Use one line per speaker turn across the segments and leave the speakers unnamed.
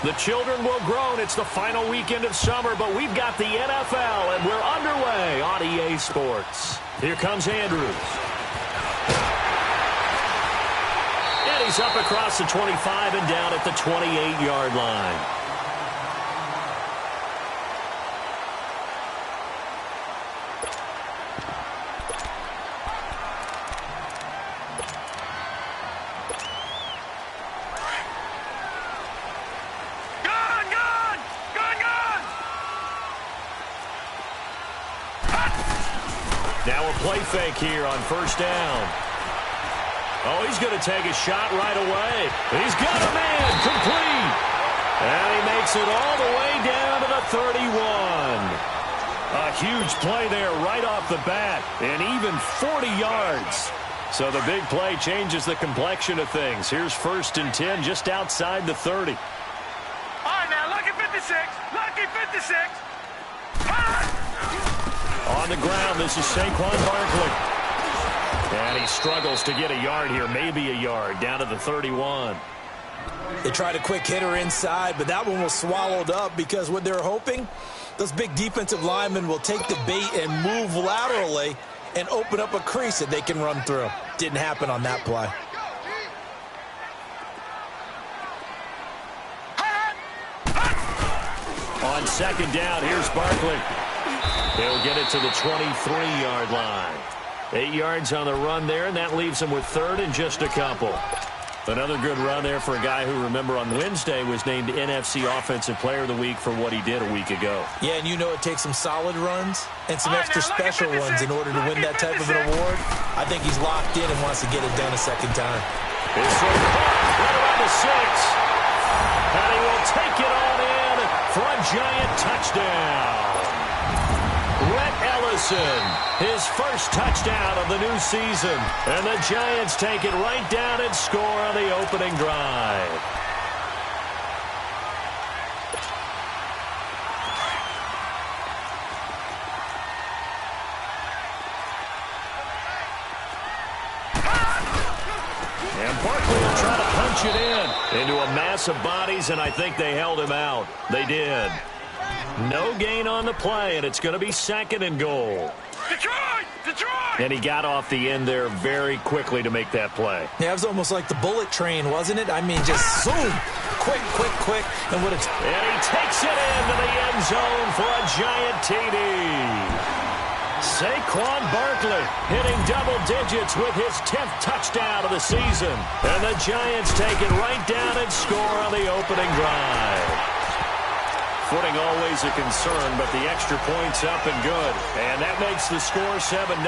The children will groan. It's the final weekend of summer, but we've got the NFL, and we're underway on EA Sports. Here comes Andrews. And he's up across the 25 and down at the 28-yard line. Now a play fake here on first down. Oh, he's going to take a shot right away. He's got a man complete. And he makes it all the way down to the 31. A huge play there right off the bat, and even 40 yards. So the big play changes the complexion of things. Here's 1st and 10 just outside the 30.
All right, now, lucky 56. Lucky 56.
On the ground, this is Saquon Barkley. And he struggles to get a yard here, maybe a yard, down to the 31.
They tried a quick hitter inside, but that one was swallowed up because what they're hoping, those big defensive linemen will take the bait and move laterally and open up a crease that they can run through. Didn't happen on that play.
On second down, here's Barkley. He'll get it to the 23-yard line. 8 yards on the run there, and that leaves him with 3rd and just a couple. Another good run there for a guy who, remember, on Wednesday was named NFC Offensive Player of the Week for what he did a week ago.
Yeah, and you know it takes some solid runs and some extra special ones in order to win that type of an award. I think he's locked in and wants to get it done a second time.
This one right around the 6. And he will take it on in for a giant touchdown. Rhett Ellison, his first touchdown of the new season. And the Giants take it right down and score on the opening drive. And Barkley will try to punch it in into a mass of bodies, and I think they held him out. They did. No gain on the play, and it's going to be 2nd and goal.
Detroit! Detroit!
And he got off the end there very quickly to make that play.
Yeah, it was almost like the bullet train, wasn't it? I mean, just zoom, quick. And what it's...
And he takes it into the end zone for a giant TD. Saquon Barkley hitting double digits with his 10th touchdown of the season. And the Giants take it right down and score on the opening drive. Footing always a concern, but the extra point's up and good. And that makes the score 7-0.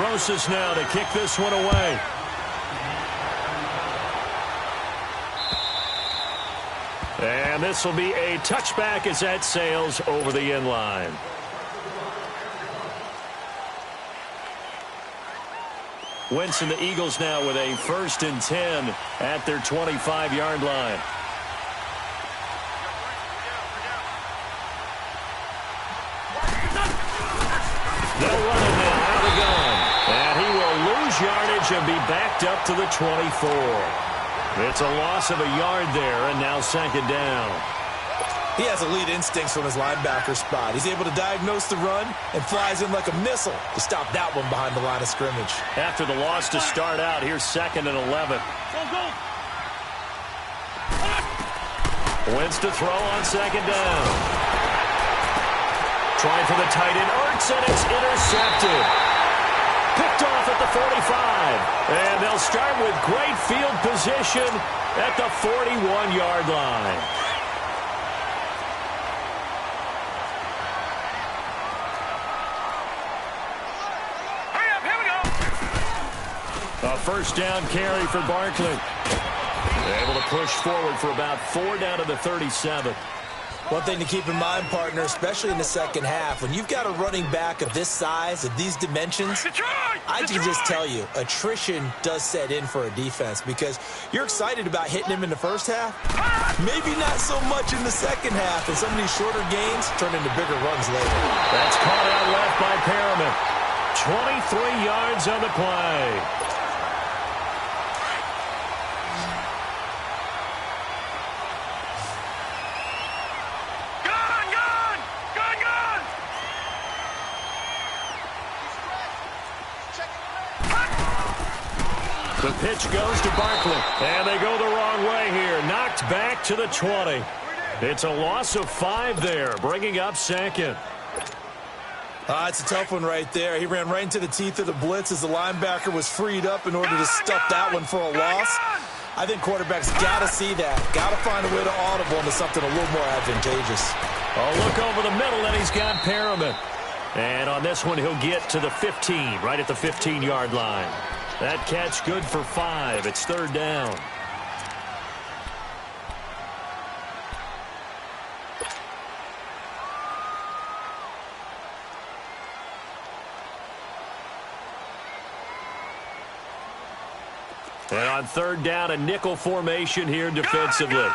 Rosas now to kick this one away. And this will be a touchback as that sails over the end line. Wentz and the Eagles now with a 1st and 10 at their 25-yard line. They'll run him now out of the gun. And he will lose yardage and be backed up to the 24. It's a loss of a yard there, and now 2nd down.
He has elite instincts from his linebacker spot. He's able to diagnose the run and flies in like a missile to stop that one behind the line of scrimmage.
After the loss to start out, here's 2nd and 11. Wentz to throw on 2nd down. Trying for the tight end, Ertz, and it's intercepted. Picked off at the 45. And they'll start with great field position at the 41-yard line.
Hurry up, here we go.
A 1st down carry for Barkley. Able to push forward for about 4 down to the 37.
One thing to keep in mind, partner, especially in the second half, when you've got a running back of this size, of these dimensions, I can just tell you, attrition does set in for a defense because you're excited about hitting him in the first half. Maybe not so much in the second half, and some of these shorter gains turn into bigger runs later.
That's caught out left by Perriman. 23 yards on the play. The pitch goes to Barkley, and they go the wrong way here. Knocked back to the 20. It's a loss of 5 there, bringing up second.
It's a tough one right there. He ran right into the teeth of the blitz as the linebacker was freed up in order to stuff that one for a loss. I think quarterbacks got to see that. Got to find a way to audible into something a little more advantageous.
Oh, look over the middle, and he's got Perriman. And on this one, he'll get to the 15, right at the 15-yard line. That catch good for 5. It's third down. And on third down, a nickel formation here defensively.
Gun!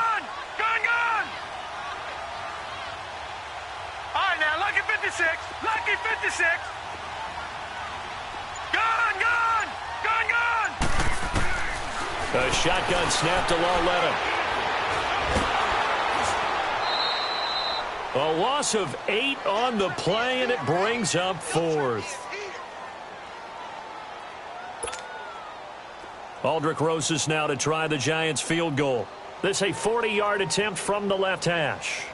All right, now, lucky 56. Lucky 56. Gun!
A shotgun snap to low, let him. A loss of 8 on the play, and it brings up 4th. Aldrich Rosas now to try the Giants field goal. This a 40-yard attempt from the left hash.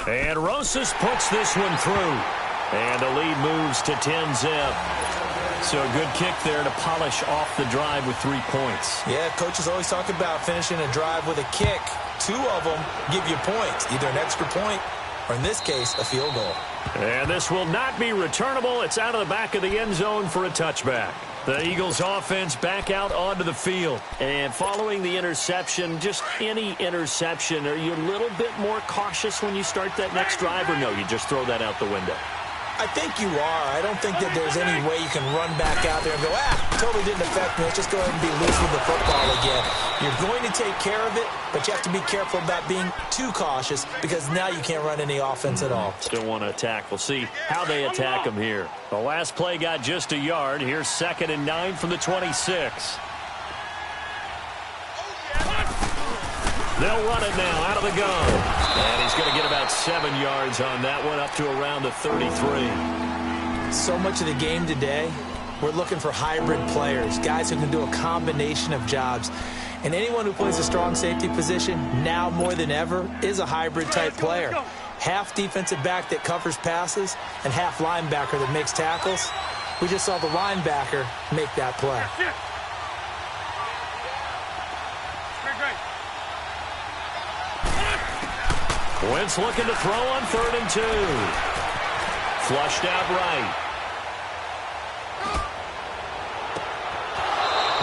And Rosas puts this one through. And the lead moves to 10-zip. So a good kick there to polish off the drive with 3 points.
Yeah, coaches always talk about finishing a drive with a kick. 2 of them give you points, either an extra point or, in this case, a field goal.
And this will not be returnable. It's out of the back of the end zone for a touchback. The Eagles offense back out onto the field. And following the interception, just any interception, are you a little bit more cautious when you start that next drive, or no, you just throw that out the window?
I think you are. I don't think that there's any way you can run back out there and go, totally didn't affect me. Let's just go ahead and be loose with the football again. You're going to take care of it, but you have to be careful about being too cautious because now you can't run any offense at all.
Still want to attack. We'll see how they attack him here. The last play got just a yard. Here's 2nd and 9 from the 26. They'll run it now out of the gun. And he's going to get about 7 yards on that one, up to around the 33.
So much of the game today, we're looking for hybrid players, guys who can do a combination of jobs. And anyone who plays a strong safety position, now more than ever, is a hybrid-type player. Half defensive back that covers passes and half linebacker that makes tackles. We just saw the linebacker make that play.
Wentz looking to throw on 3rd and 2. Flushed out right.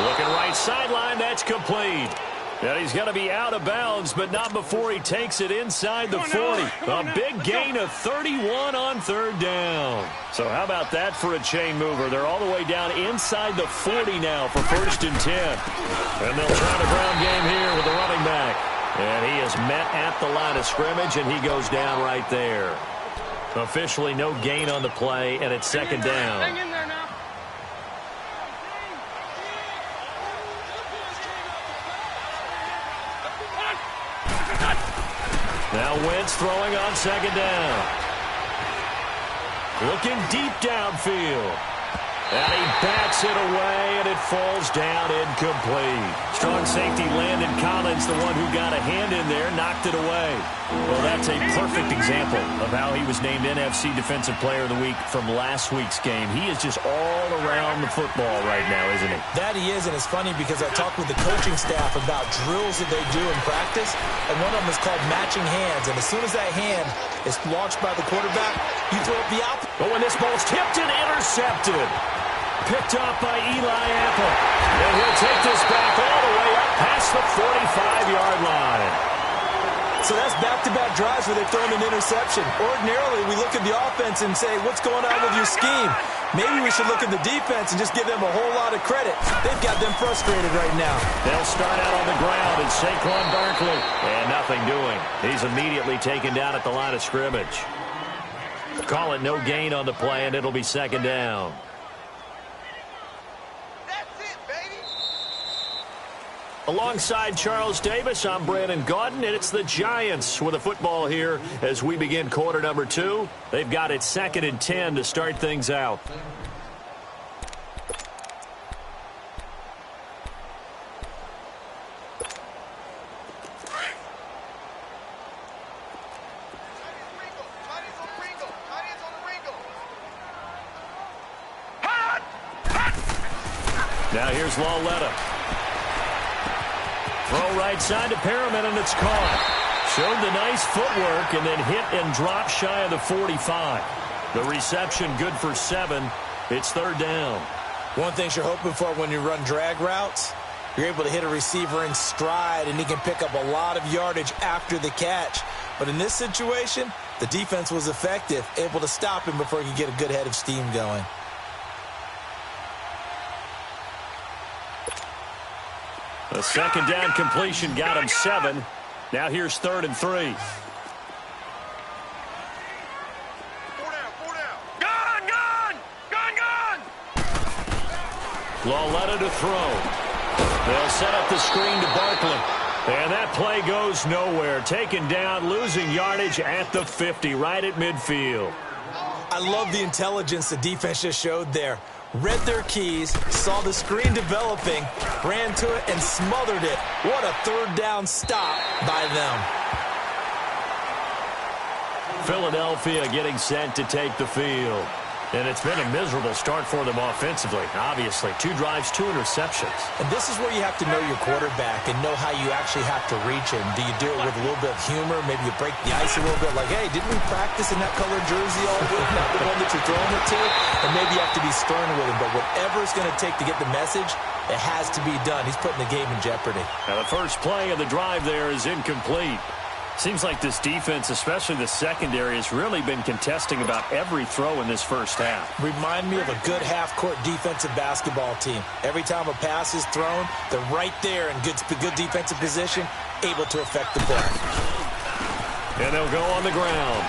Looking right sideline, that's complete. And he's going to be out of bounds, but not before he takes it inside the 40. A big gain of 31 on 3rd down. So how about that for a chain mover? They're all the way down inside the 40 now for 1st and 10. And they'll try the ground game here with the running back. And he is met at the line of scrimmage, and he goes down right there. Officially no gain on the play, and it's 2nd down.
Hang in there now.
Now Wentz throwing on 2nd down. Looking deep downfield. And he bats it away, and it falls down incomplete. Strong safety Landon Collins, the one who got a hand in there, knocked it away. Well, that's a perfect example of how he was named NFC Defensive Player of the Week from last week's game. He is just all around the football right now, isn't he?
That he is, and it's funny because I talked with the coaching staff about drills that they do in practice, and one of them is called matching hands. And as soon as that hand is launched by the quarterback, you throw up the opposite.
But when this ball's tipped and intercepted. Picked up by Eli Apple. And he'll take this back all the way up past the 45-yard line.
So that's back-to-back drives where they've thrown an interception. Ordinarily, we look at the offense and say, what's going on with your scheme? Maybe we should look at the defense and just give them a whole lot of credit. They've got them frustrated right now.
They'll start out on the ground, and Saquon Barkley. And nothing doing. He's immediately taken down at the line of scrimmage. Call it no gain on the play, and it'll be 2nd down. Alongside Charles Davis, I'm Brandon Gaudin, and it's the Giants with a football here as we begin quarter number 2. They've got it 2nd and 10 to start things out. Now here's Lauletta. Throw right side to Perriman, and it's caught. Showed the nice footwork and then hit and dropped shy of the 45. The reception good for 7. It's third down.
One thing you're hoping for when you run drag routes, you're able to hit a receiver in stride, and he can pick up a lot of yardage after the catch. But in this situation, the defense was effective, able to stop him before he could get a good head of steam going.
A second down completion got him 7. Now here's 3rd and 3. Lauletta to throw. They'll set up the screen to Barkley. And that play goes nowhere. Taken down, losing yardage at the 50, right at midfield.
I love the intelligence the defense just showed there. Read their keys, saw the screen developing, ran to it, and smothered it. What a third down stop by them.
Philadelphia getting set to take the field. And it's been a miserable start for them offensively, obviously. 2 drives, 2 interceptions.
And this is where you have to know your quarterback and know how you actually have to reach him. Do you do it with a little bit of humor? Maybe you break the ice a little bit like, hey, didn't we practice in that colored jersey all week? Not the one that you're throwing it to? And maybe you have to be stern with him. But whatever it's going to take to get the message, it has to be done. He's putting the game in jeopardy.
Now the first play of the drive there is incomplete. Seems like this defense, especially the secondary, has really been contesting about every throw in this first half.
Remind me of a good half-court defensive basketball team. Every time a pass is thrown, they're right there in good defensive position, able to affect the play.
And they'll go on the ground.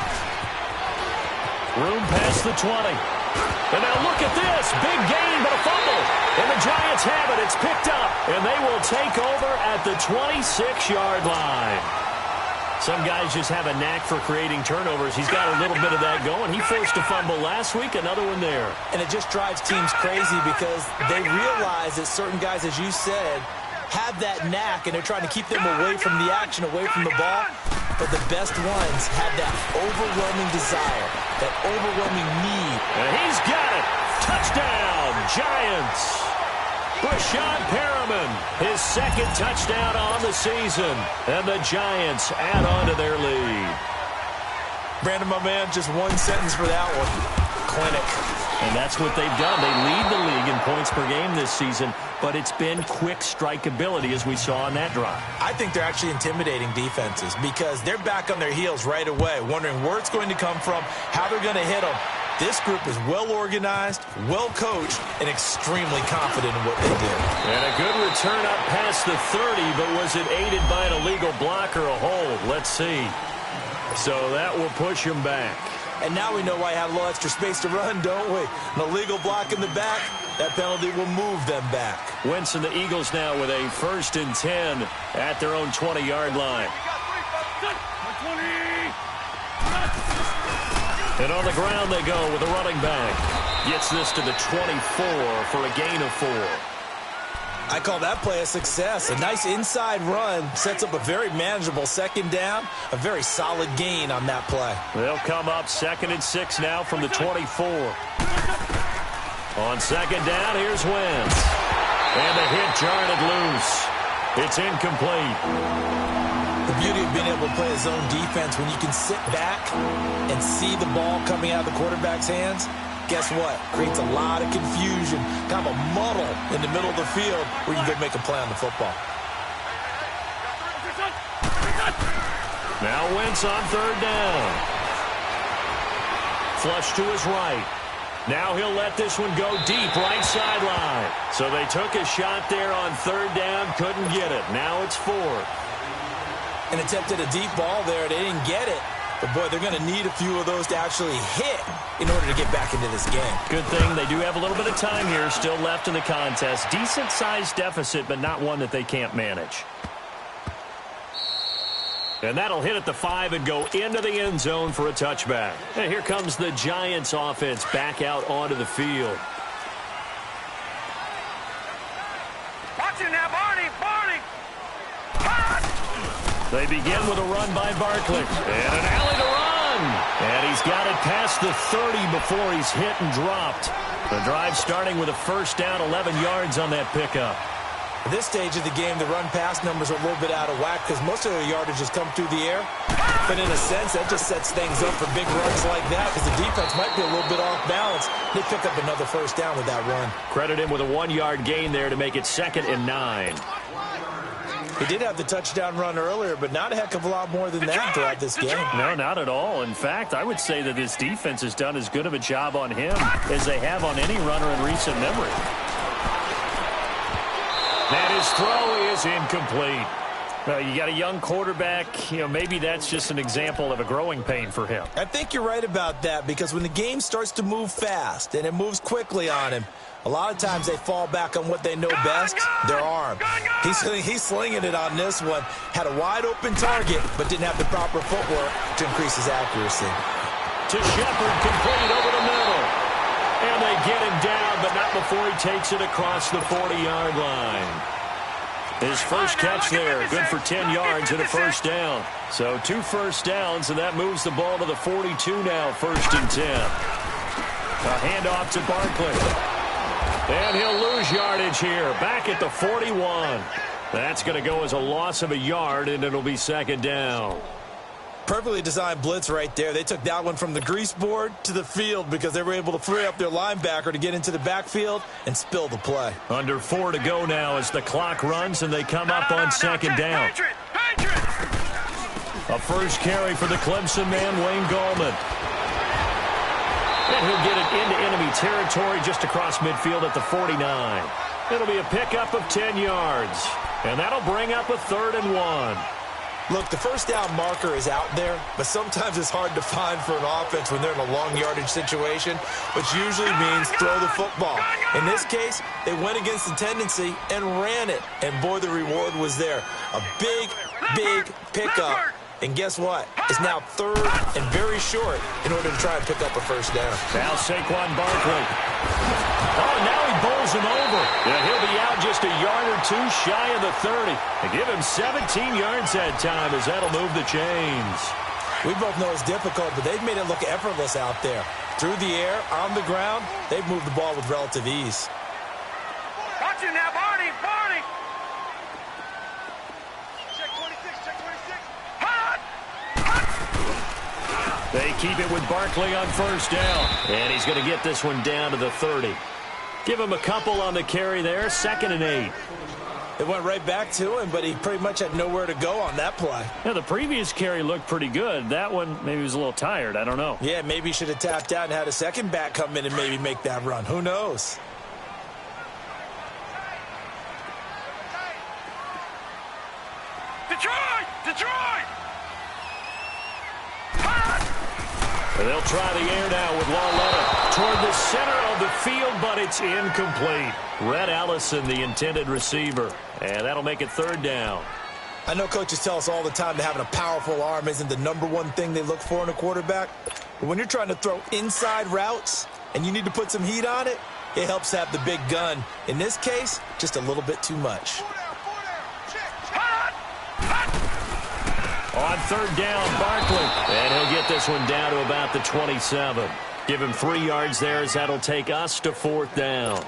Room past the 20. And now look at this. Big gain, but a fumble. And the Giants have it. It's picked up. And they will take over at the 26-yard line. Some guys just have a knack for creating turnovers. He's got a little bit of that going. He forced a fumble last week, another one there.
And it just drives teams crazy because they realize that certain guys, as you said, have that knack, and they're trying to keep them away from the action, away from the ball. But the best ones have that overwhelming desire, that overwhelming need.
And he's got it. Touchdown, Giants. Brashad Perriman, his 2nd touchdown on the season. And the Giants add on to their lead.
Brandon, my man, just one sentence for that one. Clinic.
And that's what they've done. They lead the league in points per game this season, but it's been quick strikeability as we saw on that drive.
I think they're actually intimidating defenses because they're back on their heels right away, wondering where it's going to come from, how they're going to hit them. This group is well-organized, well-coached, and extremely confident in what they do.
And a good return up past the 30, but was it aided by an illegal block or a hold? Let's see. So that will push him back.
And now we know why he had a little extra space to run, don't we? An illegal block in the back, that penalty will move them back.
Wentz and the Eagles now with a 1st and 10 at their own 20-yard line. And on the ground they go with a running back. Gets this to the 24 for a gain of 4.
I call that play a success. A nice inside run sets up a very manageable 2nd down. A very solid gain on that play.
They'll come up 2nd and 6 now from the 24. On 2nd down, here's Wentz. And the hit jarred it loose. It's incomplete.
The beauty of being able to play a zone defense when you can sit back and see the ball coming out of the quarterback's hands, guess what? Creates a lot of confusion, kind of a muddle in the middle of the field where you go make a play on the football.
Now Wentz on 3rd down. Flush to his right. Now he'll let this one go deep, right sideline. So they took a shot there on 3rd down, couldn't get it. Now it's 4th.
And attempted a deep ball there. They didn't get it. But, boy, they're going to need a few of those to actually hit in order to get back into this game.
Good thing they do have a little bit of time here still left in the contest. Decent-sized deficit, but not one that they can't manage. And that'll hit at the 5 and go into the end zone for a touchback. And here comes the Giants offense back out onto the field.
Watch it now, Barney! Barney!
They begin with a run by Barkley. And an alley to run. And he's got it past the 30 before he's hit and dropped. The drive starting with a first down, 11 yards on that pickup.
At this stage of the game, the run-pass numbers are a little bit out of whack because most of their yardage has come through the air. But in a sense, that just sets things up for big runs like that because the defense might be a little bit off balance. They pick up another first down with that run.
Credit him with a 1-yard gain there to make it 2nd and 9.
He did have the touchdown run earlier, but not a heck of a lot more than that throughout this game.
No, not at all. In fact, I would say that this defense has done as good of a job on him as they have on any runner in recent memory. And his throw is incomplete. Well, you got a young quarterback. Maybe that's just an example of a growing pain for him.
I think you're right about that because when the game starts to move fast and it moves quickly on him, a lot of times they fall back on what they know best, their arm. He's slinging it on this one. Had a wide-open target, but didn't have the proper footwork to increase his accuracy.
To Shepard, complete over the middle. And they get him down, but not before he takes it across the 40-yard line. His first catch there, good for 10 yards and a first down. So 2 first downs, and that moves the ball to the 42 now, 1st and 10. A handoff to Barkley. And he'll lose yardage here, back at the 41. That's going to go as a loss of a yard, and it'll be 2nd down.
Perfectly designed blitz right there. They took that one from the grease board to the field because they were able to free up their linebacker to get into the backfield and spill the play.
Under 4 to go now as the clock runs and they come up on 2nd down. A first carry for the Clemson man, Wayne Gallman. And he'll get it into enemy territory just across midfield at the 49. It'll be a pickup of 10 yards. And that'll bring up a 3rd and 1.
Look, the first down marker is out there, but sometimes it's hard to find for an offense when they're in a long yardage situation, which usually means throw the football. In this case, they went against the tendency and ran it, and boy, the reward was there. A big, big pickup. And guess what? It's now 3rd and very short in order to try and pick up a first down.
Now Saquon Barkley. Oh, now he bowls him over. Yeah, he'll be out just a yard or 2 shy of the 30. They give him 17 yards that time as that'll move the chains.
We both know it's difficult, but they've made it look effortless out there. Through the air, on the ground, they've moved the ball with relative ease.
Watch it now, Barney, Barney. Check 26, check 26. Hot!
They keep it with Barkley on first down. And he's going to get this one down to the 30. Give him a couple on the carry there, 2nd and 8.
It went right back to him, but he pretty much had nowhere to go on that play.
Yeah, the previous carry looked pretty good. That one, maybe he was a little tired. I don't know.
Yeah, maybe he should have tapped out and had a second back come in and maybe make that run. Who knows?
Detroit! Detroit!
They'll try the air now with Lauletta toward the center of the field, but it's incomplete. Rhett Allison, the intended receiver, and that'll make it 3rd down.
I know coaches tell us all the time that having a powerful arm isn't the #1 thing they look for in a quarterback, but when you're trying to throw inside routes and you need to put some heat on it, it helps have the big gun. In this case, just a little bit too much.
On 3rd down, Barkley. And he'll get this one down to about the 27. Give him 3 yards there as that'll take us to 4th down.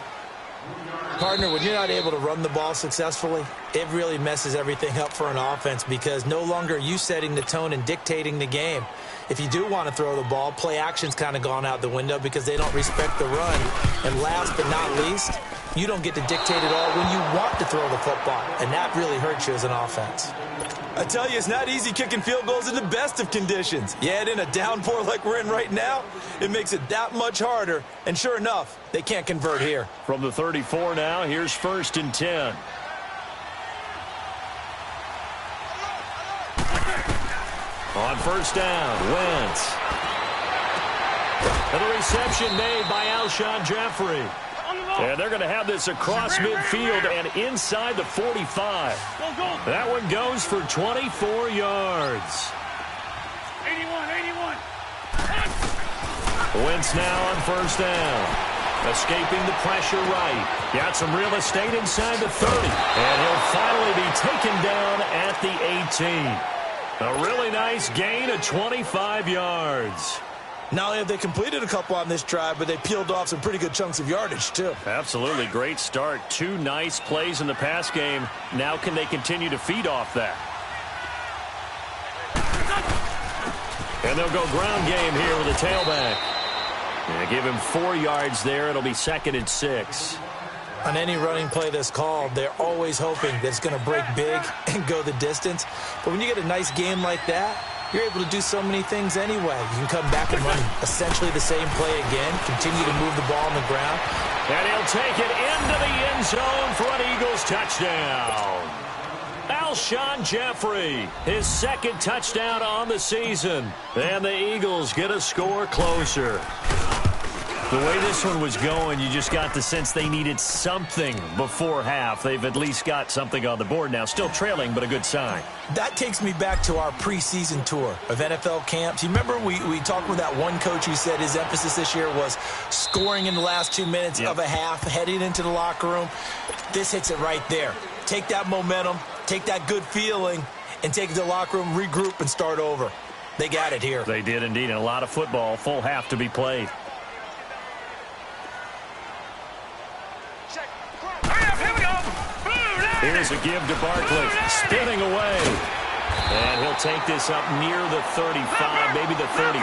Partner, when you're not able to run the ball successfully, it really messes everything up for an offense because no longer are you setting the tone and dictating the game. If you do want to throw the ball, play action's kind of gone out the window because they don't respect the run. And last but not least, you don't get to dictate it all when you want to throw the football, and that really hurts you as an offense. I tell you, it's not easy kicking field goals in the best of conditions. Yet in a downpour like we're in right now, it makes it that much harder. And sure enough, they can't convert here.
From the 34 now, here's 1st and 10. On first down, Wentz. And a reception made by Alshon Jeffrey. And they're going to have this across midfield and inside the 45. That one goes for 24 yards.
81.
Wentz now on first down. Escaping the pressure right. Got some real estate inside the 30. And he'll finally be taken down at the 18. A really nice gain of 25 yards.
Not only have they completed a couple on this drive, but they peeled off some pretty good chunks of yardage, too.
Absolutely. Great start. 2 nice plays in the pass game. Now can they continue to feed off that? And they'll go ground game here with a tailback. And give him 4 yards there. It'll be 2nd and 6.
On any running play that's called, they're always hoping that it's going to break big and go the distance. But when you get a nice game like that, you're able to do so many things anyway. You can come back and run essentially the same play again, continue to move the ball on the ground.
And he'll take it into the end zone for an Eagles touchdown. Alshon Jeffrey, his 2nd touchdown on the season. And the Eagles get a score closer. The way this one was going, you just got the sense they needed something before half. They've at least got something on the board now. Still trailing, but a good sign.
That takes me back to our preseason tour of NFL camps. You remember we talked with that one coach who said his emphasis this year was scoring in the last 2 minutes of a half, heading into the locker room. This hits it right there. Take that momentum, take that good feeling, and take it to the locker room, regroup, and start over. They got it here.
They did indeed, and a lot of football, full half to be played. Here's a give to Barkley, spinning away. And he'll take this up near the 35, maybe the 34.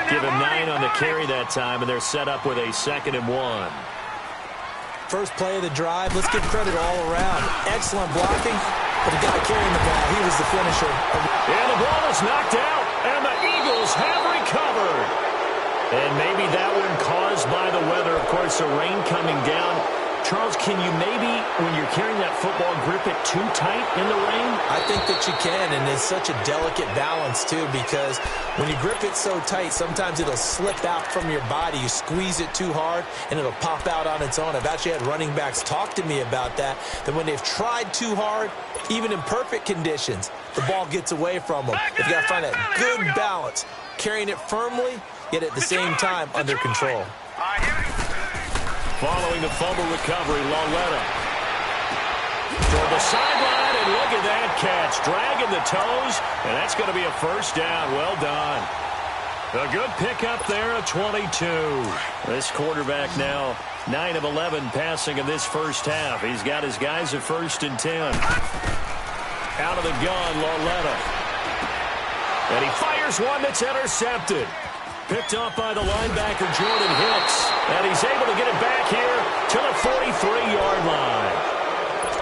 Give him 9 on the carry that time, and they're set up with a 2nd and 1.
First play of the drive, let's give credit all around. Excellent blocking, but the guy carrying the ball, he was the finisher.
And the ball is knocked out, and the Eagles have recovered. And maybe that one caused by the weather. Of course, the rain coming down. Charles, can you maybe, when you're carrying that football, grip it too tight in the rain?
I think that you can, and it's such a delicate balance, too, because when you grip it so tight, sometimes it'll slip out from your body. You squeeze it too hard, and it'll pop out on its own. I've actually had running backs talk to me about that when they've tried too hard, even in perfect conditions, the ball gets away from them. They've got to find that good balance, carrying it firmly, yet at the same time under control.
Following the fumble recovery, Lauletta toward the sideline, and look at that catch. Dragging the toes, and that's going to be a first down. Well done. A good pickup there, a 22. This quarterback now 9 of 11 passing in this first half. He's got his guys at 1st and 10. Out of the gun, Lauletta. And he fires one that's intercepted. Picked off by the linebacker, Jordan Hicks. And he's able to get it back here to the 43-yard line.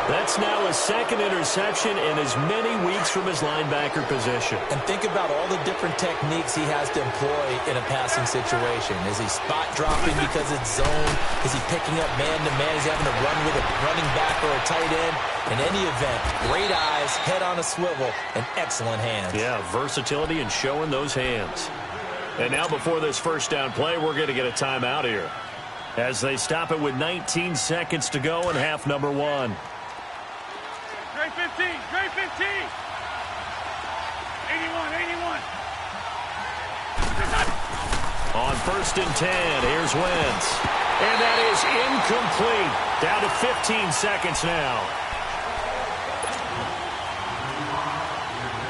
That's now his 2nd interception in as many weeks from his linebacker position. And think about all the different techniques he has to employ in a passing situation. Is he spot dropping because it's zone? Is he picking up man-to-man? Is he having to run with a running back or a tight end? In any event, great eyes, head on a swivel, and excellent hands. Yeah, versatility and showing those hands. And now before this first down play, we're going to get a timeout here as they stop it with 19 seconds to go in half number 1.
Great 15, great 15. 81.
On 1st and 10, here's Wentz. And that is incomplete. Down to 15 seconds now.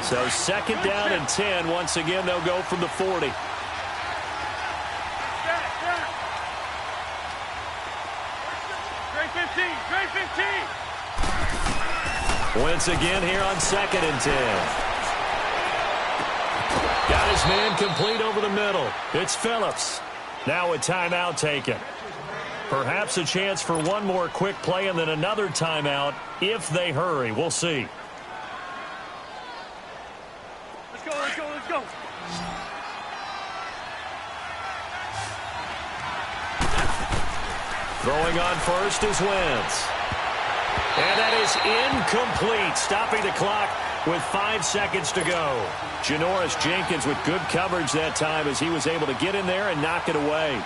So 2nd down and 10. Once again, they'll go from the 40.
Great 15.
Wentz again here on 2nd and 10. Got his man complete over the middle. It's Phillips. Now a timeout taken. Perhaps a chance for one more quick play and then another timeout if they hurry. We'll see.
Let's go.
Throwing on first is Wentz. And that is incomplete, stopping the clock with 5 seconds to go. Janoris Jenkins with good coverage that time as he was able to get in there and knock it away.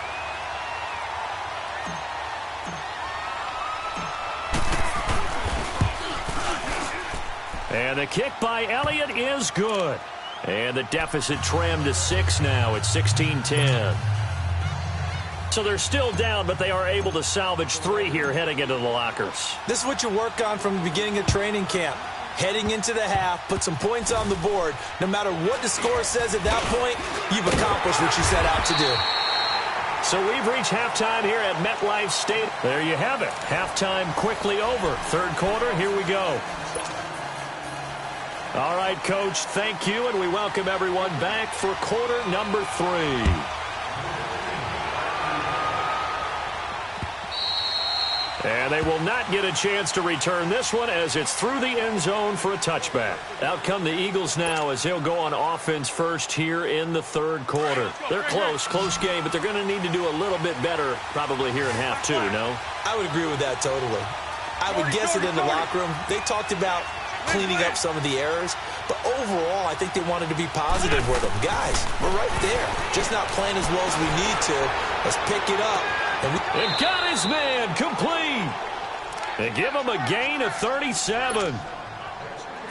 And the kick by Elliott is good. And the deficit trimmed to 6 now at 16-10. So they're still down, but they are able to salvage 3 here heading into the lockers.
This is what you work on from the beginning of training camp. heading into the half, put some points on the board. No matter what the score says at that point, you've accomplished what you set out to do.
So we've reached halftime here at MetLife Stadium. There you have it. Halftime quickly over. Third quarter, here we go. All right, Coach, thank you, and we welcome everyone back for quarter number 3. And they will not get a chance to return this one as it's through the end zone for a touchback. Out come the Eagles now as they'll go on offense first here in the third quarter. They're close game, but they're going to need to do a little bit better probably here in half 2, no?
I would agree with that totally. I would guess it in the locker room. They talked about cleaning up some of the errors, but overall, I think they wanted to be positive with them. Guys, we're right there, just not playing as well as we need to. Let's pick it up.
And got his man complete. They give him a gain of 37.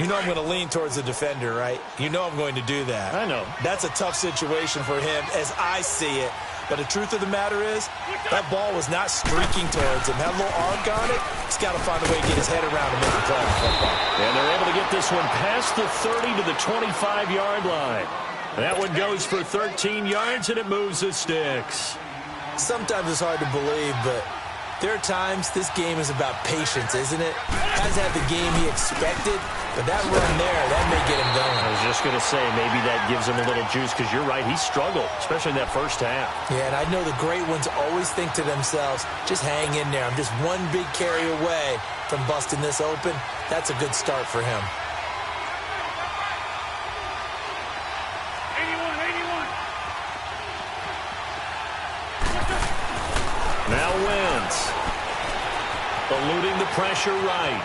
You know I'm going to lean towards the defender, right? You know I'm going to do that.
I know.
That's a tough situation for him as I see it. But the truth of the matter is, that ball was not streaking towards him. Had a little arc on it. He's got to find a way to get his head around and make a play on the football.
And they're able to get this one past the 30 to the 25-yard line. That one goes for 13 yards, and it moves the sticks.
Sometimes it's hard to believe, but there are times this game is about patience, isn't it? Hasn't had the game he expected, but that run there, that may get him going.
I was just going to say, maybe that gives him a little juice, because you're right, he struggled, especially in that first half.
Yeah, and I know the great ones always think to themselves, just hang in there. I'm just one big carry away from busting this open. That's a good start for him.
Now Wentz, eluding the pressure right.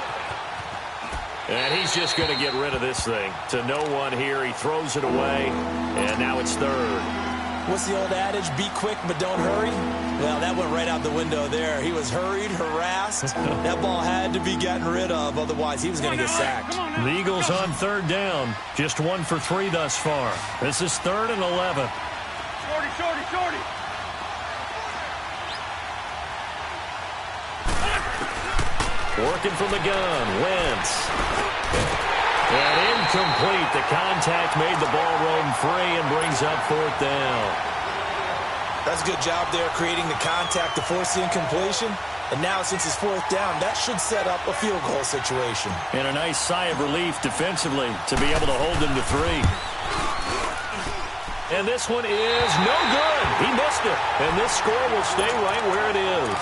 And he's just going to get rid of this thing. To no one here, he throws it away, and now it's third.
What's the old adage? Be quick, but don't hurry? Well, that went right out the window there. He was hurried, harassed. That ball had to be gotten rid of, otherwise he was going to get sacked.
The Eagles on third down, just 1 for 3 thus far. This is 3rd and 11.
Shorty.
Working from the gun, Wentz. And incomplete. The contact made the ball roam free and brings up 4th down.
That's a good job there, creating the contact to force the incompletion. And now, since it's 4th down, that should set up a field goal situation.
And a nice sigh of relief defensively to be able to hold them to 3. And this one is no good. He missed it. And this score will stay right where it is.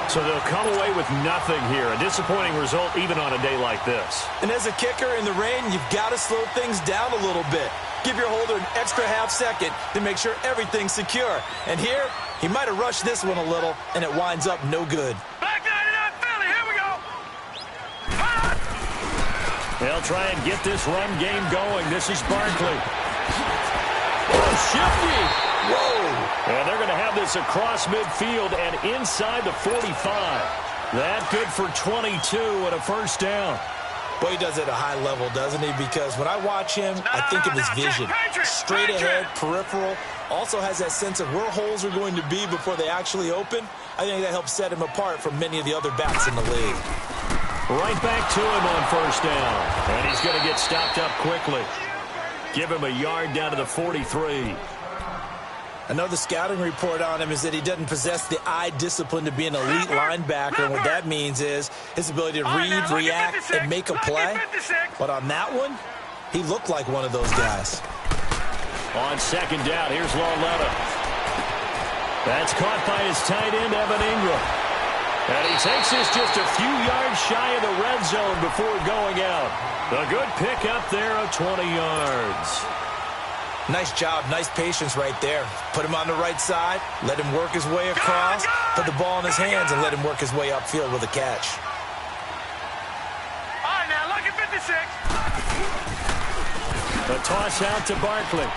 So they'll come away with nothing here. A disappointing result even on a day like this.
And as a kicker in the rain, you've got to slow things down a little bit. Give your holder an extra half second to make sure everything's secure. And here, he might have rushed this one a little, and it winds up no good.
Back 99 Philly, here we go.
They'll try and get this run game going. This is Barkley. Oh, shifty.
Whoa.
And they're going to have this across midfield and inside the 45. That good for 22 and a first down.
Boy, he does it at a high level, doesn't he? Because when I watch him, I think of his vision. Straight ahead, peripheral. Also has that sense of where holes are going to be before they actually open. I think that helps set him apart from many of the other backs in the league.
Right back to him on first down. And he's going to get stopped up quickly. Give him a yard down to the 43.
Another scouting report on him is that he doesn't possess the eye discipline to be an elite linebacker. And what that means is his ability to read, react, and make a play. But on that one, he looked like one of those guys.
On second down, here's Lauletta. That's caught by his tight end, Evan Ingram. And he takes this just a few yards shy of the red zone before going out. A good pickup there of 20 yards.
Nice job, nice patience right there. Put him on the right side, let him work his way across, put the ball in his hands, and let him work his way upfield with a catch.
All right, now, look at 56.
The toss out to Barkley.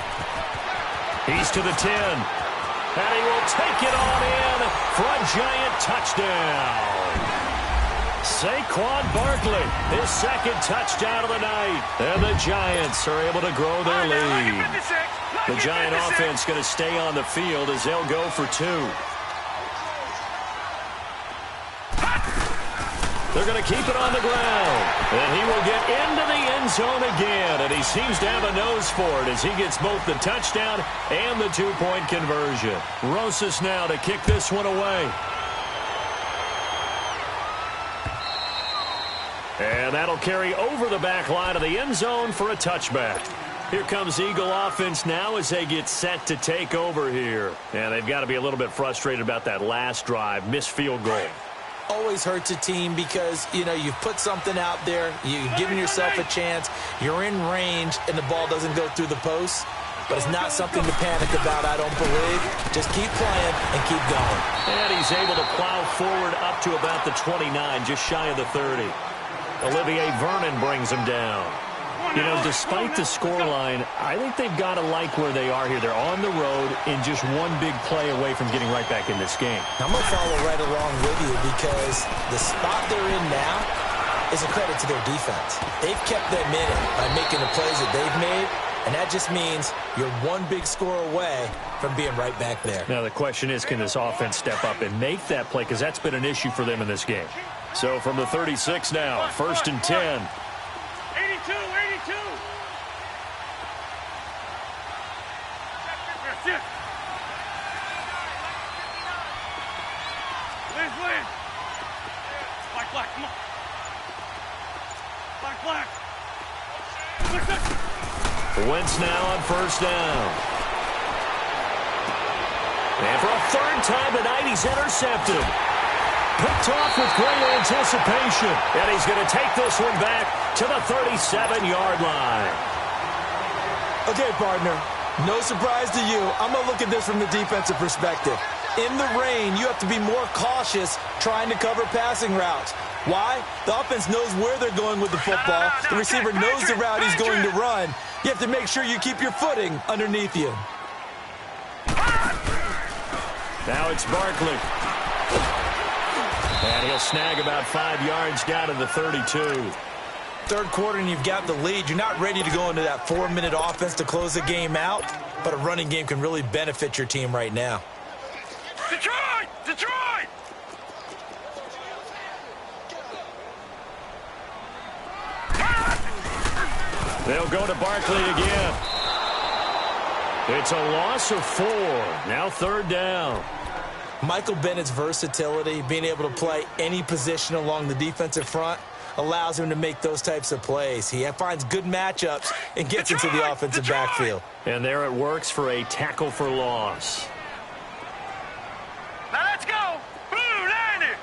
He's to the 10. And he will take it on in for a giant touchdown. Saquon Barkley, his second touchdown of the night. And the Giants are able to grow their lead. The Giant offense going to stay on the field as they'll go for 2. They're going to keep it on the ground. And he will get into the end zone again. And he seems to have a nose for it as he gets both the touchdown and the two-point conversion. Rosas now to kick this one away. And that'll carry over the back line of the end zone for a touchback. Here comes Eagle offense now as they get set to take over here. And they've got to be a little bit frustrated about that last drive, missed field goal.
Always hurts a team because, you know, you've put something out there, you've given yourself a chance, you're in range, and the ball doesn't go through the post. But it's not something to panic about, I don't believe. Just keep playing and keep going.
And he's able to plow forward up to about the 29, just shy of the 30. Olivier Vernon brings him down. You know, despite the scoreline, I think they've got to like where they are here. They're on the road and just one big play away from getting right back in this game.
I'm going to follow right along with you because the spot they're in now is a credit to their defense. They've kept them in it by making the plays that they've made, and that just means you're one big score away from being right back there.
Now, the question is, can this offense step up and make that play? Because that's been an issue for them in this game. So from the 36 now, 1st and 10.
82. Liz. Black, come on. Black.
Wentz now on 1st down. And for a 3rd time tonight, he's intercepted. Picked off with great anticipation. And he's going to take this one back to the 37-yard line.
Okay, partner, no surprise to you. I'm going to look at this from the defensive perspective. In the rain, you have to be more cautious trying to cover passing routes. Why? The offense knows where they're going with the football. The receiver knows the route he's going to run. You have to make sure you keep your footing underneath you.
Now it's Barkley. And he'll snag about 5 yards down to the 32.
Third quarter and you've got the lead. You're not ready to go into that 4-minute offense to close the game out, but a running game can really benefit your team right now.
Detroit!
They'll go to Barkley again. It's a loss of 4. Now 3rd down.
Michael Bennett's versatility, being able to play any position along the defensive front, allows him to make those types of plays. He finds good matchups and gets into the offensive backfield.
And there it works for a tackle for loss.
Now let's go. Blue 90.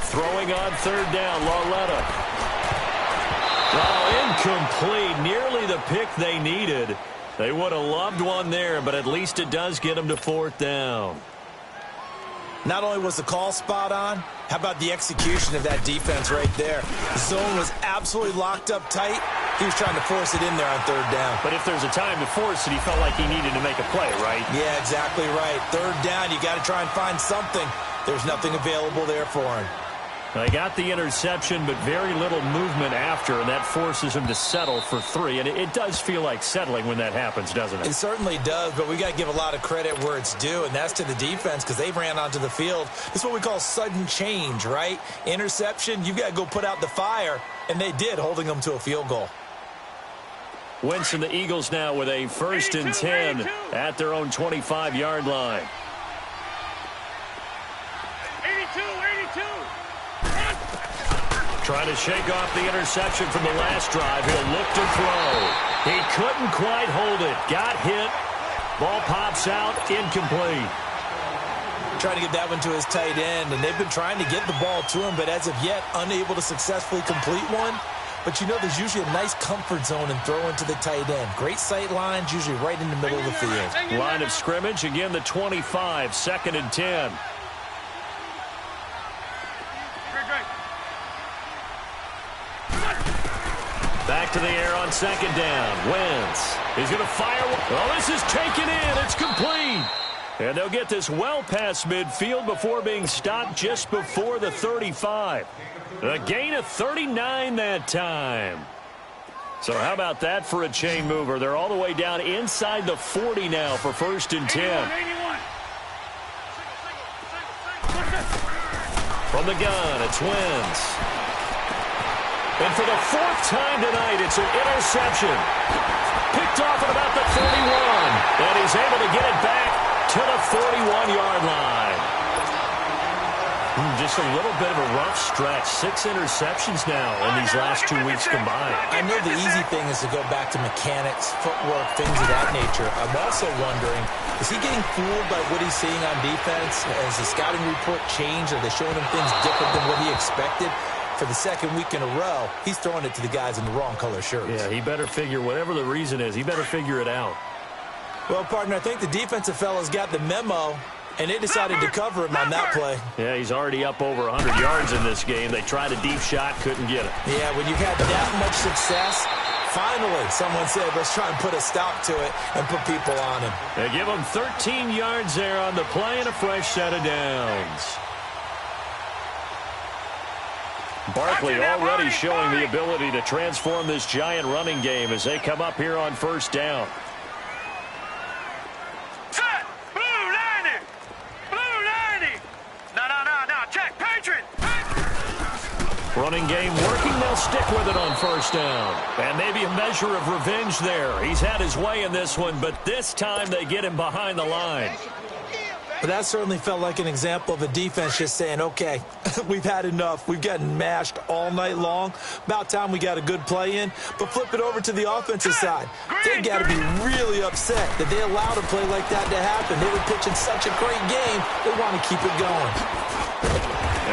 Throwing on 3rd down, Lauletta. Oh, incomplete. Nearly the pick they needed. They would have loved one there, but at least it does get them to 4th down.
Not only was the call spot on, how about the execution of that defense right there? The zone was absolutely locked up tight. He was trying to force it in there on 3rd down.
But if there's a time to force it, he felt like he needed to make a play, right?
Yeah, exactly right. 3rd down, you got to try and find something. There's nothing available there for him.
They got the interception, but very little movement after, and that forces him to settle for 3. And it does feel like settling when that happens, doesn't it?
It certainly does, but we got to give a lot of credit where it's due, and that's to the defense because they ran onto the field. This is what we call sudden change, right? Interception, you've got to go put out the fire, and they did, holding them to a field goal.
Wentz and the Eagles now with a 1st and 10 at their own 25-yard line.
82.
Trying to shake off the interception from the last drive. He'll look to throw. He couldn't quite hold it. Got hit. Ball pops out. Incomplete.
Trying to get that one to his tight end, and they've been trying to get the ball to him, but as of yet, unable to successfully complete one. But you know, there's usually a nice comfort zone and throw into the tight end. Great sight lines, usually right in the middle of the field.
Line of scrimmage, again the 25, 2nd and 10. Back to the air on 2nd down. Wentz. He's going to fire. Oh, this is taken in. It's complete. And they'll get this well past midfield before being stopped just before the 35. A gain of 39 that time. So how about that for a chain mover? They're all the way down inside the 40 now for 1st and 10. From the gun, it's Wentz. And for the fourth time tonight, it's an interception. Picked off at about the 31. And he's able to get it back to the 41-yard line. Just a little bit of a rough stretch. 6 interceptions now in these last 2 weeks combined.
I know the easy thing is to go back to mechanics, footwork, things of that nature. I'm also wondering, is he getting fooled by what he's seeing on defense? Has the scouting report changed? Are they showing him things different than what he expected? For the second week in a row, he's throwing it to the guys in the wrong color shirts.
Yeah, he better figure, whatever the reason is, he better figure it out.
Well, partner, I think the defensive fellas got the memo, and they decided to cover him on that play.
Yeah, he's already up over 100 yards in this game. They tried a deep shot, couldn't get it.
Yeah, when you've had that much success, finally someone said, let's try and put a stop to it and put people on him.
They give him 13 yards there on the play and a fresh set of downs. Barkley already showing the ability to transform this giant running game as they come up here on first down.
Set! Blue 90! Blue 90! No, check, Patriot!
Running game working, they'll stick with it on first down. And maybe a measure of revenge there. He's had his way in this one, but this time they get him behind the line.
But that certainly felt like an example of a defense just saying, okay, we've had enough. We've gotten mashed all night long. About time we got a good play in. But flip it over to the offensive side. They got to be really upset that they allowed a play like that to happen. They were pitching such a great game, they want to keep it going.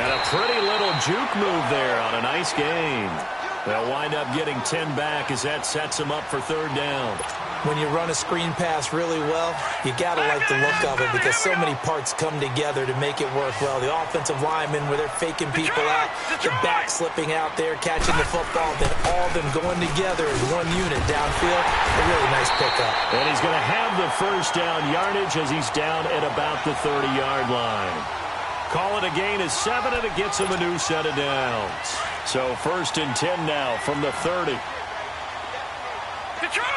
And a pretty little juke move there on a nice game. They'll wind up getting 10 back as that sets them up for third down.
When you run a screen pass really well, you got to like the look of it because so many parts come together to make it work well. The offensive linemen where they're faking people out, the back slipping out there, catching the football, then all of them going together as one unit downfield. A really nice pickup.
And he's going to have the first down yardage as he's down at about the 30-yard line. Call it a gain of 7, and it gets him a new set of downs. So first and 10 now from the 30.
Detroit!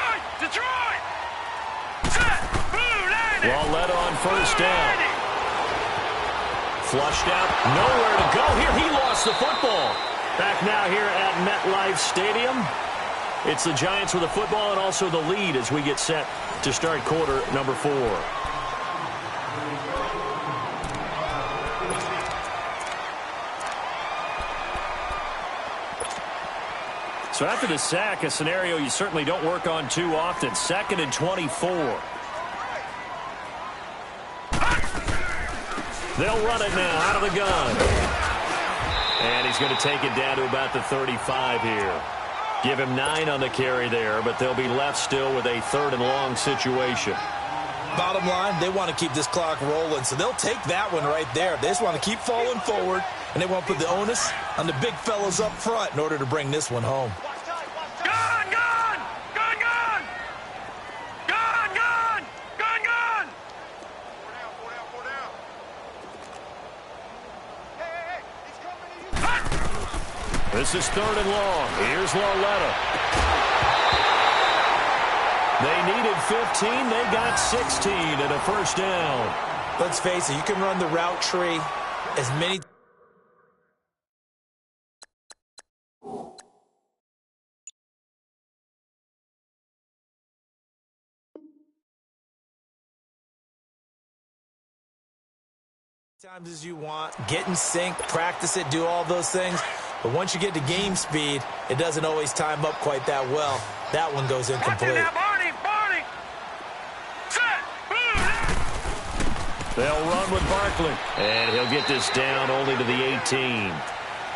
Set! Blue 90!
Well led on first down. Flushed out. Nowhere to go here. He lost the football. Back now here at MetLife Stadium. It's the Giants with the football and also the lead as we get set to start quarter number 4. So after the sack, a scenario you certainly don't work on too often. 2nd and 24. They'll run it now out of the gun. And he's going to take it down to about the 35 here. Give him 9 on the carry there, but they'll be left still with a 3rd and long situation.
Bottom line, they want to keep this clock rolling, so they'll take that one right there. They just want to keep falling forward, and they won't put the onus on the big fellas up front in order to bring this one home.
This is 3rd and long. Here's Lauletta. They needed 15. They got 16 and a first down.
Let's face it, you can run the route tree as many times as you want, get in sync, practice it, do all those things. But once you get to game speed, it doesn't always time up quite that well. That one goes incomplete.
Barney! Set!
They'll run with Barkley. And he'll get this down only to the 18.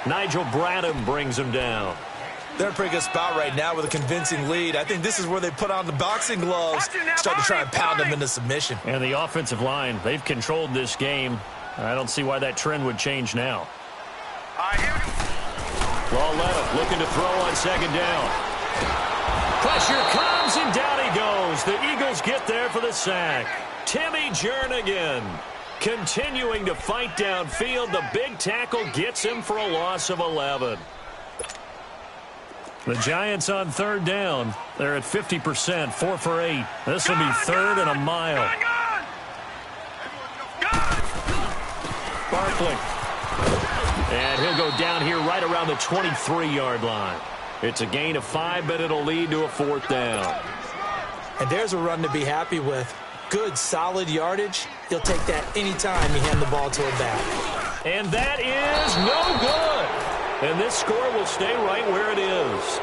Nigel Bradham brings him down.
They're in a pretty good spot right now with a convincing lead. I think this is where they put on the boxing gloves, start to try and pound them into submission.
And the offensive line, they've controlled this game. I don't see why that trend would change now. Lauletta looking to throw on 2nd down. Pressure comes, and down he goes. The Eagles get there for the sack. Timmy Jernigan continuing to fight downfield. The big tackle gets him for a loss of 11. The Giants on 3rd down. They're at 50%, 4 for 8. This will be 3rd and a mile. Barkley. And he'll go down here right around the 23-yard line. It's a gain of 5, but it'll lead to a 4th down.
And there's a run to be happy with. Good, solid yardage. He'll take that anytime you hand the ball to a back.
And that is no good. And this score will stay right where it is.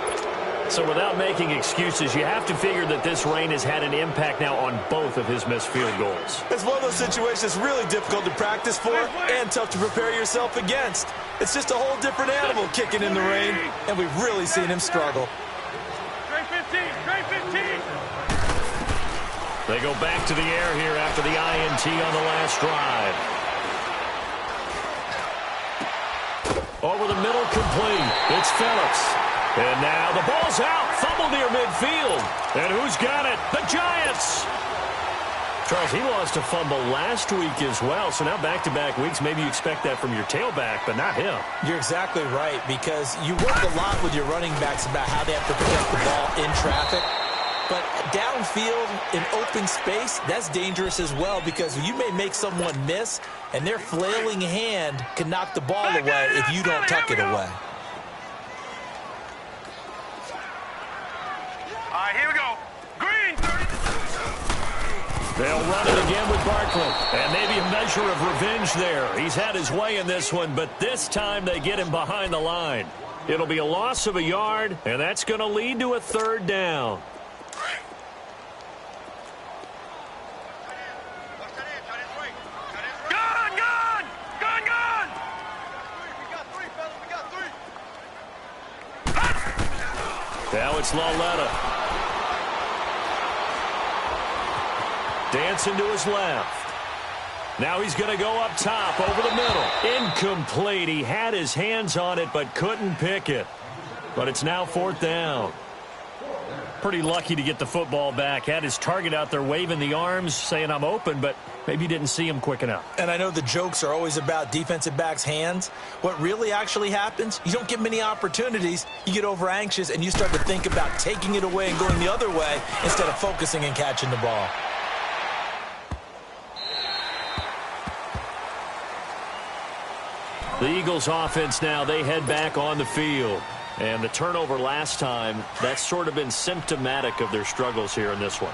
So without making excuses, you have to figure that this rain has had an impact now on both of his missed field goals.
It's one of those situations really difficult to practice for and tough to prepare yourself against. It's just a whole different animal kicking in the rain, and we've really seen him struggle.
Straight 15, straight 15.
They go back to the air here after the INT on the last drive. Over the middle, complete. It's Phillips. And now the ball's out. Fumble near midfield. And who's got it? The Giants. Charles, he lost a fumble last week as well. So now back-to-back weeks, maybe you expect that from your tailback, but not him.
You're exactly right, because you work a lot with your running backs about how they have to protect the ball in traffic. But downfield in open space, that's dangerous as well, because you may make someone miss, and their flailing hand can knock the ball away if you don't tuck it away.
All right, here we go. Green.
They'll run it again with Barkley. And maybe a measure of revenge there. He's had his way in this one, but this time they get him behind the line. It'll be a loss of a yard, and that's going to lead to a 3rd down.
Gun, gun! Gun, gun!
Now it's Laletta. Dancing to his left. Now he's going to go up top over the middle. Incomplete. He had his hands on it but couldn't pick it. But it's now 4th down. Pretty lucky to get the football back. Had his target out there waving the arms, saying I'm open, but maybe didn't see him quick enough.
And I know the jokes are always about defensive backs' hands. What really actually happens, you don't get many opportunities. You get over anxious and you start to think about taking it away and going the other way instead of focusing and catching the ball.
The Eagles offense now, they head back on the field. And the turnover last time, that's sort of been symptomatic of their struggles here in this one.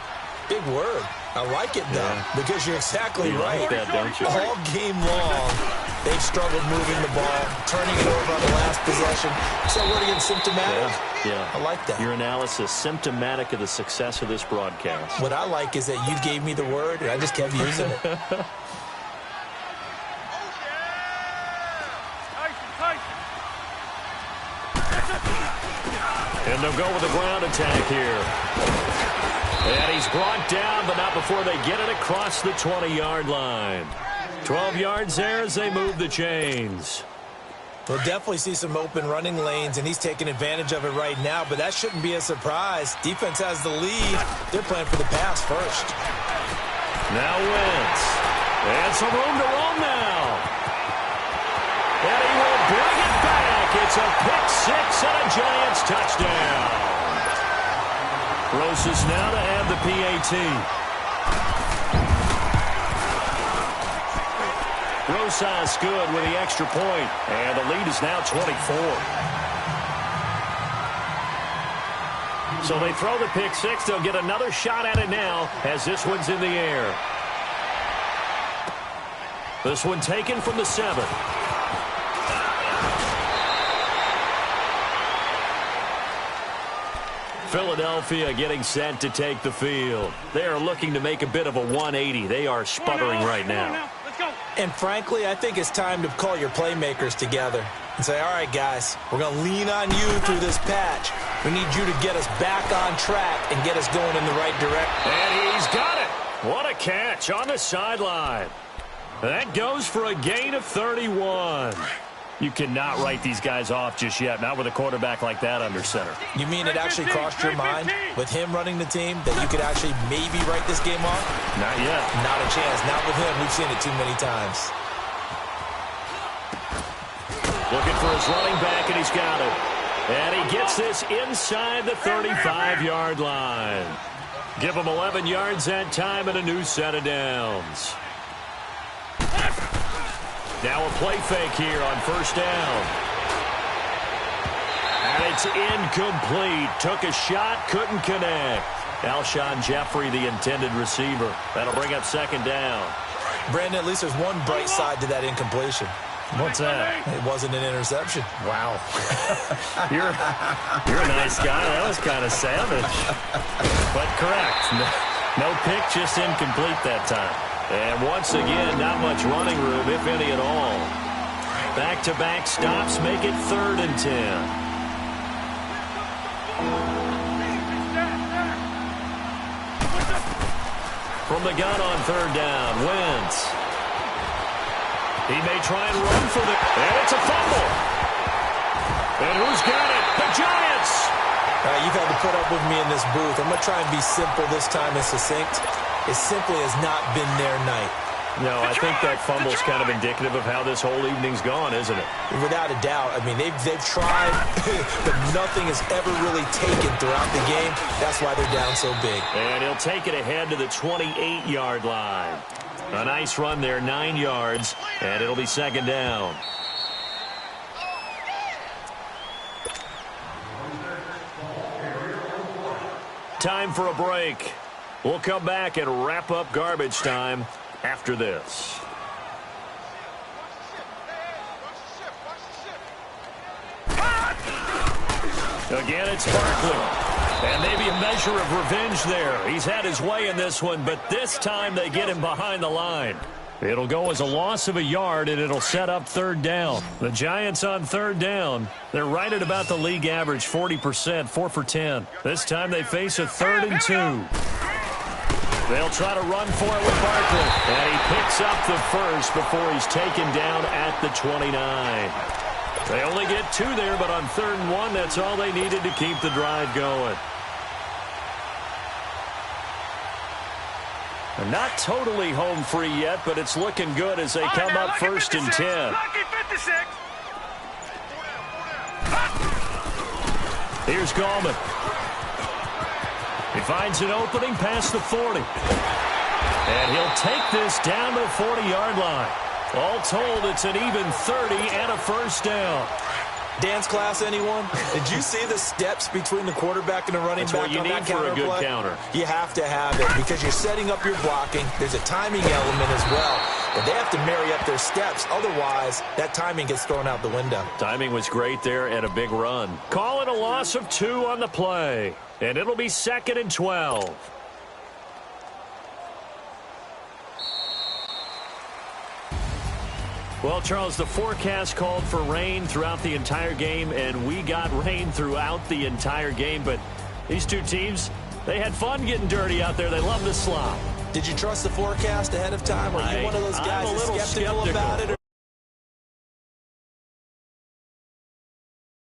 Big word. I like it, though, because you're exactly right.
Like that, don't you?
All game long, they've struggled moving the ball, turning it over on the last possession. So what again, symptomatic?
Yeah.
I like that.
Your analysis, symptomatic of the success of this broadcast.
What I like is that you gave me the word, and I just kept using it.
And they'll go with a ground attack here. And he's brought down, but not before they get it across the 20-yard line. 12 yards there as they move the chains.
We'll definitely see some open running lanes, and he's taking advantage of it right now, but that shouldn't be a surprise. Defense has the lead. They're playing for the pass first.
Now Wentz. And some room to roam now. And he will bring it back. It's a pick six and a Giants touchdown. Rosas now to add the PAT. Rosas good with the extra point. And the lead is now 24. So they throw the pick six. They'll get another shot at it now as this one's in the air. This one taken from the 7. Philadelphia getting set to take the field. They are looking to make a bit of a 180. They are sputtering right now.
And frankly, I think it's time to call your playmakers together and say, all right, guys, we're going to lean on you through this patch. We need you to get us back on track and get us going in the right direction.
And he's got it. What a catch on the sideline. That goes for a gain of 31. You cannot write these guys off just yet, not with a quarterback like that under center.
You mean it actually crossed your mind with him running the team that you could actually maybe write this game off?
Not yet.
Not a chance. Not with him. We've seen it too many times.
Looking for his running back, and he's got it. And he gets this inside the 35-yard line. Give him 11 yards that time and a new set of downs. Now a play fake here on first down. And it's incomplete. Took a shot, couldn't connect. Alshon Jeffrey, the intended receiver. That'll bring up second down.
Brandon, at least there's one bright side to that incompletion.
What's that?
It wasn't an interception.
Wow. You're a nice guy. That was kind of savage. But correct. No pick, just incomplete that time. And once again, not much running room, if any at all. Back-to-back stops make it 3rd and 10. From the gun on 3rd down, Wentz. He may try and run for and it's a fumble. And who's got it? The Giants.
You've had to put up with me in this booth. I'm going to try and be simple this time and succinct. It simply has not been their night.
No, I think that fumble's kind of indicative of how this whole evening's gone, isn't it?
Without a doubt. I mean, they've tried, but nothing is ever really taken throughout the game. That's why they're down so big.
And he'll take it ahead to the 28-yard line. A nice run there, 9 yards, and it'll be second down. Time for a break. We'll come back and wrap up garbage time after this. Again, it's Barkley. And maybe a measure of revenge there. He's had his way in this one, but this time they get him behind the line. It'll go as a loss of a yard, and it'll set up 3rd down. The Giants on 3rd down. They're right at about the league average, 40%, 4 for 10. This time they face a 3rd and 2. They'll try to run for it with Barkley. And he picks up the first before he's taken down at the 29. They only get 2 there, but on 3rd and 1, that's all they needed to keep the drive going. They're not totally home free yet, but it's looking good as they come up 1st and 10. Here's Gallman. He finds an opening past the 40. And he'll take this down to the 40-yard line. All told, it's an even 30 and a first down.
Dance class, anyone? Did you see the steps between the quarterback and the running back on that counter play? That's what you need for a good counter. You have to have it because you're setting up your blocking. There's a timing element as well. But they have to marry up their steps. Otherwise, that timing gets thrown out the window.
Timing was great there and a big run. Call it a loss of 2 on the play. And it'll be 2nd and 12. Well, Charles, the forecast called for rain throughout the entire game, and we got rain throughout the entire game. But these two teams, they had fun getting dirty out there. They love to slop.
Did you trust the forecast ahead of time? Or are you one of those guys that's skeptical about it?